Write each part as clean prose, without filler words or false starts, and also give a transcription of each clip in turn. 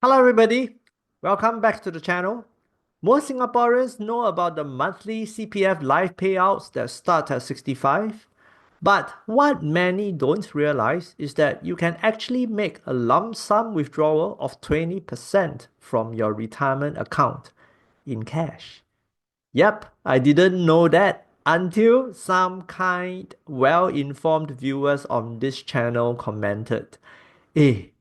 Hello everybody, welcome back to the channel. Most Singaporeans know about the monthly CPF Life payouts that start at 65. But what many don't realize is that you can actually make a lump sum withdrawal of 20% from your retirement account in cash. Yep, I didn't know that until some kind, well-informed viewers on this channel commented, "Hey,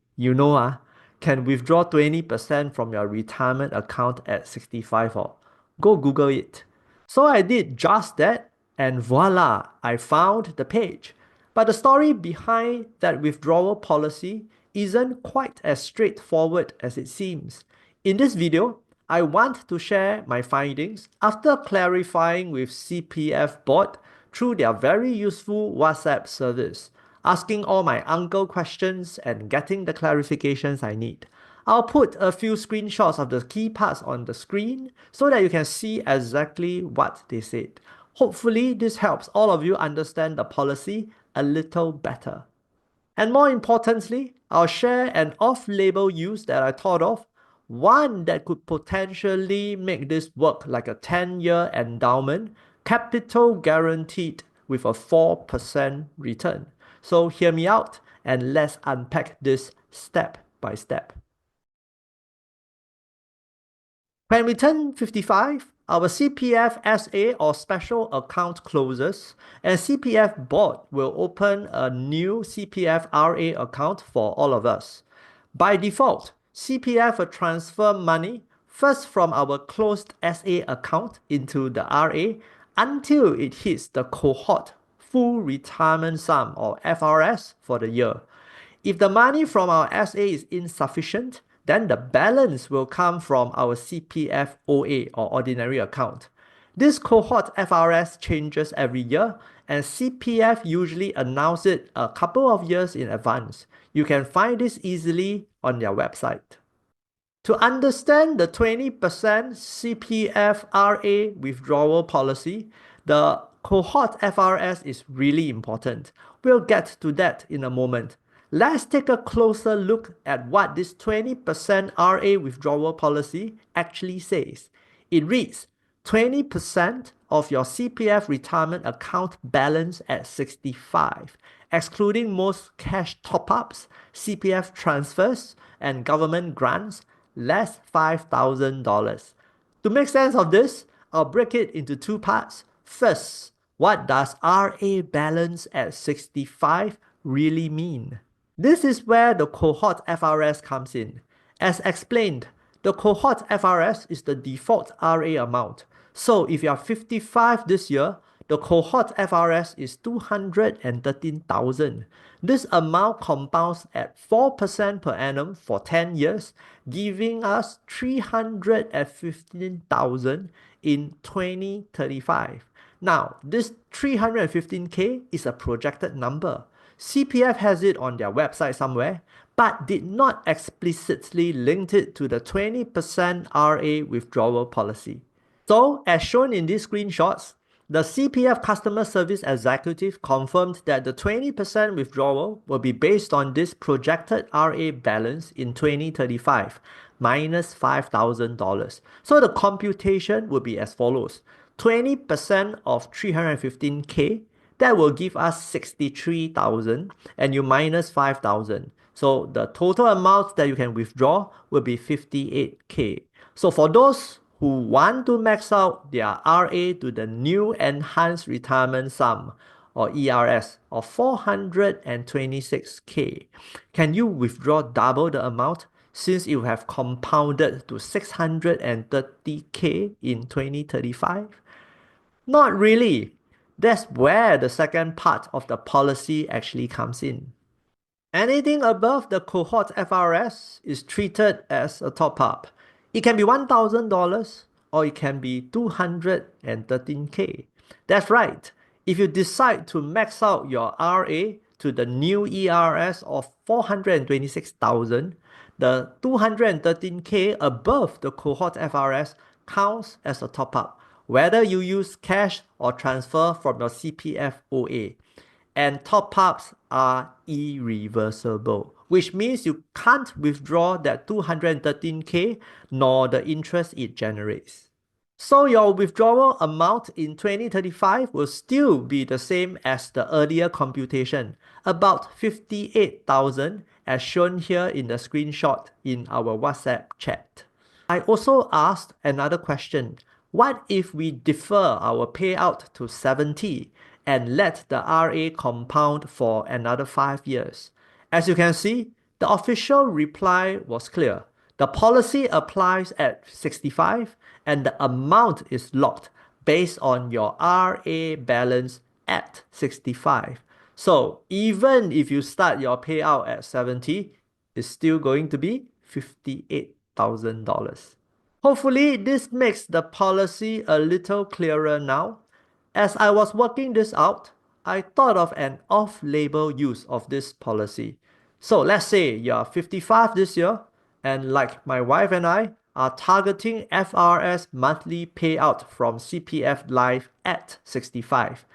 can withdraw 20% from your retirement account at 65 or go Google it." So I did just that, and voila, I found the page. But the story behind that withdrawal policy isn't quite as straightforward as it seems. In this video, I want to share my findings after clarifying with CPF board through their very useful WhatsApp service, asking all my uncle questions and getting the clarifications I need. I'll put a few screenshots of the key parts on the screen so that you can see exactly what they said. Hopefully, this helps all of you understand the policy a little better. And more importantly, I'll share an off-label use that I thought of, one that could potentially make this work like a 10-year endowment, capital guaranteed with a 4% return. So hear me out and let's unpack this step by step. When we turn 55, our CPF SA or special account closes, and CPF board will open a new CPF-RA account for all of us. By default, CPF will transfer money first from our closed SA account into the RA until it hits the cohort full retirement sum or FRS for the year. If the money from our SA is insufficient, then the balance will come from our CPF OA or ordinary account. This cohort FRS changes every year, and CPF usually announce it a couple of years in advance. You can find this easily on their website. To understand the 20% CPF-RA withdrawal policy, the cohort FRS is really important. We'll get to that in a moment. Let's take a closer look at what this 20% RA withdrawal policy actually says. It reads, 20% of your CPF retirement account balance at 65, excluding most cash top-ups, CPF transfers, and government grants, less $5,000. To make sense of this, I'll break it into two parts. First, what does RA balance at 65 really mean? This is where the cohort FRS comes in. As explained, the cohort FRS is the default RA amount. So if you are 55 this year, the cohort FRS is 213,000. This amount compounds at 4% per annum for 10 years, giving us 315,000 in 2035. Now, this 315K is a projected number. CPF has it on their website somewhere, but did not explicitly link it to the 20% RA withdrawal policy. So, as shown in these screenshots, the CPF customer service executive confirmed that the 20% withdrawal will be based on this projected RA balance in 2035 minus $5,000. So the computation will be as follows. 20% of 315K, that will give us 63,000, and you minus 5,000. So the total amount that you can withdraw will be 58K. So for those who want to max out their RA to the new enhanced retirement sum or ERS of 426K, can you withdraw double the amount since it will have compounded to 630K in 2035? Not really. That's where the second part of the policy actually comes in. Anything above the cohort FRS is treated as a top-up. It can be $1,000 or it can be 213K. That's right. If you decide to max out your RA to the new ERS of 426,000, the 213K above the cohort FRS counts as a top-up, whether you use cash or transfer from your CPF OA. and top-ups are irreversible, which means you can't withdraw that 213K nor the interest it generates. So your withdrawal amount in 2035 will still be the same as the earlier computation, about 58,000 as shown here in the screenshot in our WhatsApp chat. I also asked another question. What if we defer our payout to 70 and let the RA compound for another 5 years? As you can see, the official reply was clear. The policy applies at 65 and the amount is locked based on your RA balance at 65. So even if you start your payout at 70, it's still going to be $58,000. Hopefully, this makes the policy a little clearer now. As I was working this out, I thought of an off-label use of this policy. So let's say you're 55 this year, and like my wife and I are targeting FRS monthly payout from CPF Life at 65.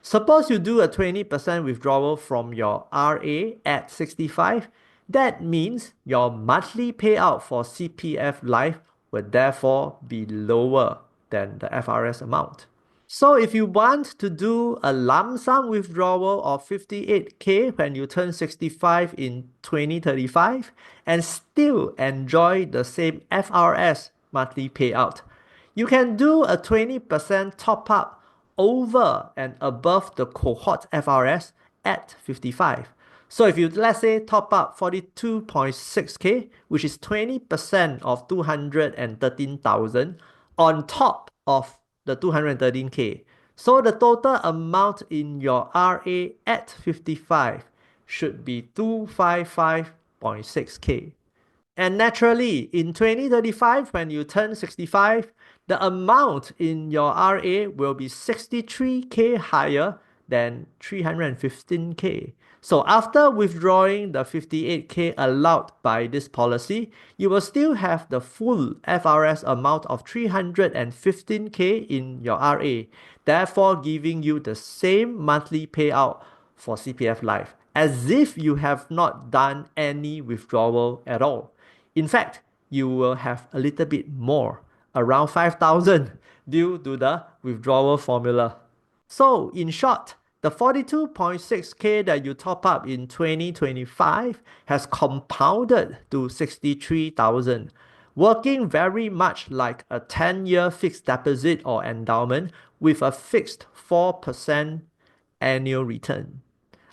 Suppose you do a 20% withdrawal from your RA at 65. That means your monthly payout for CPF Life would therefore be lower than the FRS amount. So if you want to do a lump sum withdrawal of 58K when you turn 65 in 2035 and still enjoy the same FRS monthly payout, you can do a 20% top up over and above the cohort FRS at 55. So if you, let's say, top up 42.6K, which is 20% of 213,000 on top of the 213K. So the total amount in your RA at 55 should be 255.6K. And naturally, in 2035, when you turn 65, the amount in your RA will be 63K higher than 315K. So after withdrawing the 58K allowed by this policy, you will still have the full FRS amount of 315K in your RA, therefore giving you the same monthly payout for CPF Life, as if you have not done any withdrawal at all. In fact, you will have a little bit more, around 5,000, due to the withdrawal formula. So, in short, the 42.6K that you top up in 2025 has compounded to 63,000, working very much like a 10-year fixed deposit or endowment with a fixed 4% annual return.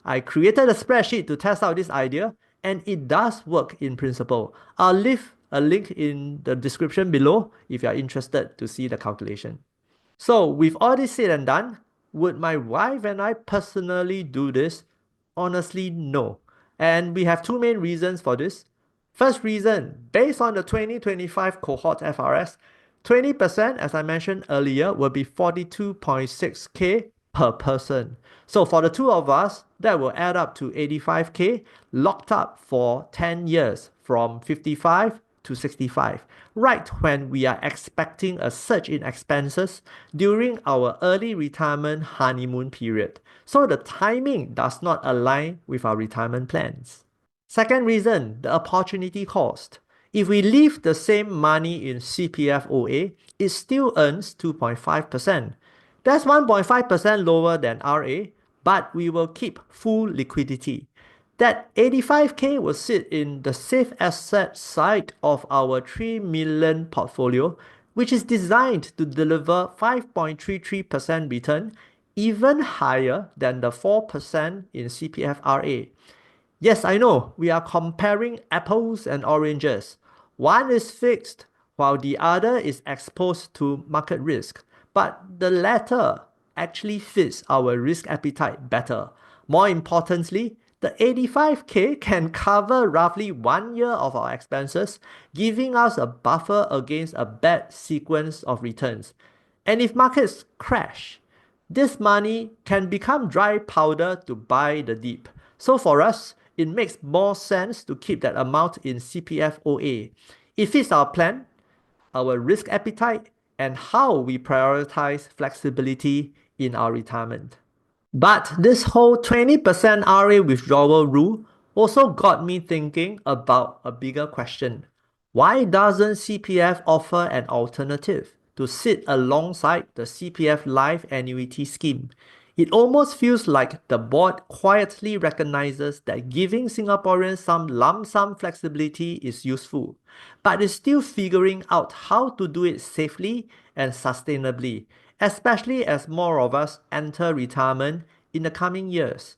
I created a spreadsheet to test out this idea, and it does work in principle. I'll leave a link in the description below if you're interested to see the calculation. So with all this said and done, would my wife and I personally do this? Honestly, no. And we have two main reasons for this. First reason, based on the 2025 cohort FRS, 20%, as I mentioned earlier, will be 42.6K per person. So for the two of us, that will add up to 85K locked up for 10 years from 55 to 65, right when we are expecting a surge in expenses during our early retirement honeymoon period. So the timing does not align with our retirement plans. Second reason, the opportunity cost. If we leave the same money in CPF-OA, it still earns 2.5%. That's 1.5% lower than RA, but we will keep full liquidity. That 85K will sit in the safe asset side of our 3 million portfolio, which is designed to deliver 5.33% return, even higher than the 4% in CPF-RA. Yes, I know, we are comparing apples and oranges. One is fixed, while the other is exposed to market risk. But the latter actually fits our risk appetite better. More importantly, the 85K can cover roughly 1 year of our expenses, giving us a buffer against a bad sequence of returns. And if markets crash, this money can become dry powder to buy the dip. So for us, it makes more sense to keep that amount in CPF-OA. It fits our plan, our risk appetite, and how we prioritize flexibility in our retirement. But this whole 20% RA withdrawal rule also got me thinking about a bigger question. Why doesn't CPF offer an alternative to sit alongside the CPF Life annuity scheme? It almost feels like the board quietly recognizes that giving Singaporeans some lump sum flexibility is useful, but is still figuring out how to do it safely and sustainably, especially as more of us enter retirement in the coming years.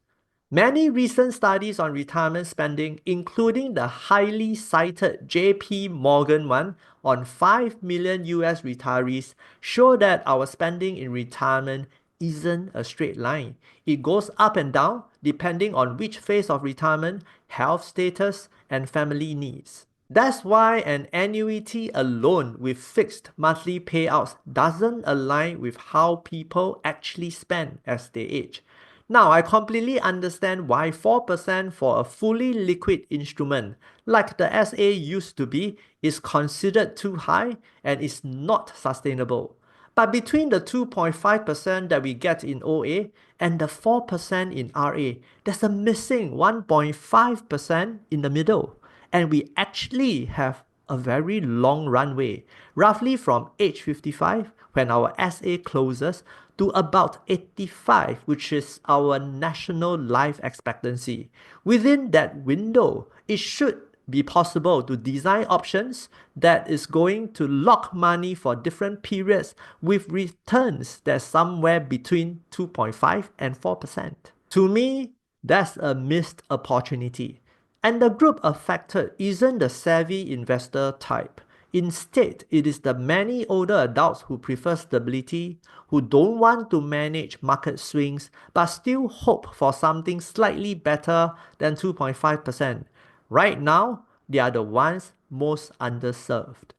Many recent studies on retirement spending, including the highly cited JP Morgan one on 5 million US retirees, show that our spending in retirement isn't a straight line. It goes up and down depending on which phase of retirement, health status, and family needs. That's why an annuity alone with fixed monthly payouts doesn't align with how people actually spend as they age. Now, I completely understand why 4% for a fully liquid instrument, like the SA used to be, is considered too high and is not sustainable. But between the 2.5% that we get in OA and the 4% in RA, there's a missing 1.5% in the middle. And we actually have a very long runway, roughly from age 55, when our SA closes, to about 85, which is our national life expectancy. Within that window, it should be possible to design options that is going to lock money for different periods with returns that's somewhere between 2.5 and 4%. To me, that's a missed opportunity. And the group affected isn't the savvy investor type. Instead, it is the many older adults who prefer stability, who don't want to manage market swings, but still hope for something slightly better than 2.5%. Right now, they are the ones most underserved.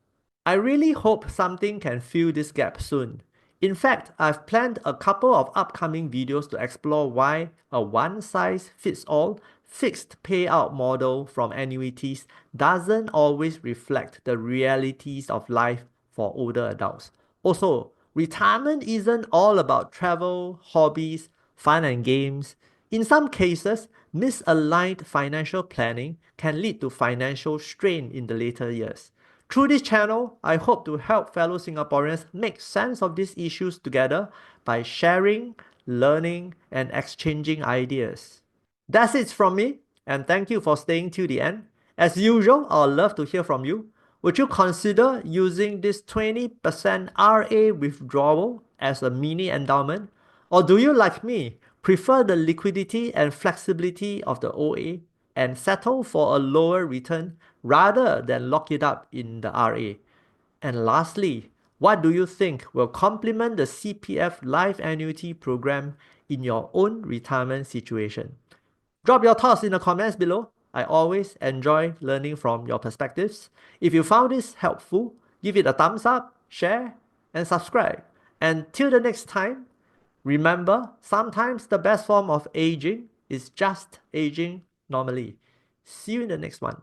I really hope something can fill this gap soon. In fact, I've planned a couple of upcoming videos to explore why a one-size-fits-all fixed payout model from annuities doesn't always reflect the realities of life for older adults. Also, retirement isn't all about travel, hobbies, fun and games. In some cases, misaligned financial planning can lead to financial strain in the later years. Through this channel, I hope to help fellow Singaporeans make sense of these issues together by sharing, learning, and exchanging ideas. That's it from me, and thank you for staying till the end. As usual, I'd love to hear from you. Would you consider using this 20% RA withdrawal as a mini endowment? Or do you, like me, prefer the liquidity and flexibility of the OA and settle for a lower return rather than lock it up in the RA? And lastly, what do you think will complement the CPF Life Annuity program in your own retirement situation? Drop your thoughts in the comments below. I always enjoy learning from your perspectives. If you found this helpful, give it a thumbs up, share, and subscribe. And till the next time, remember, sometimes the best form of aging is just aging normally. See you in the next one.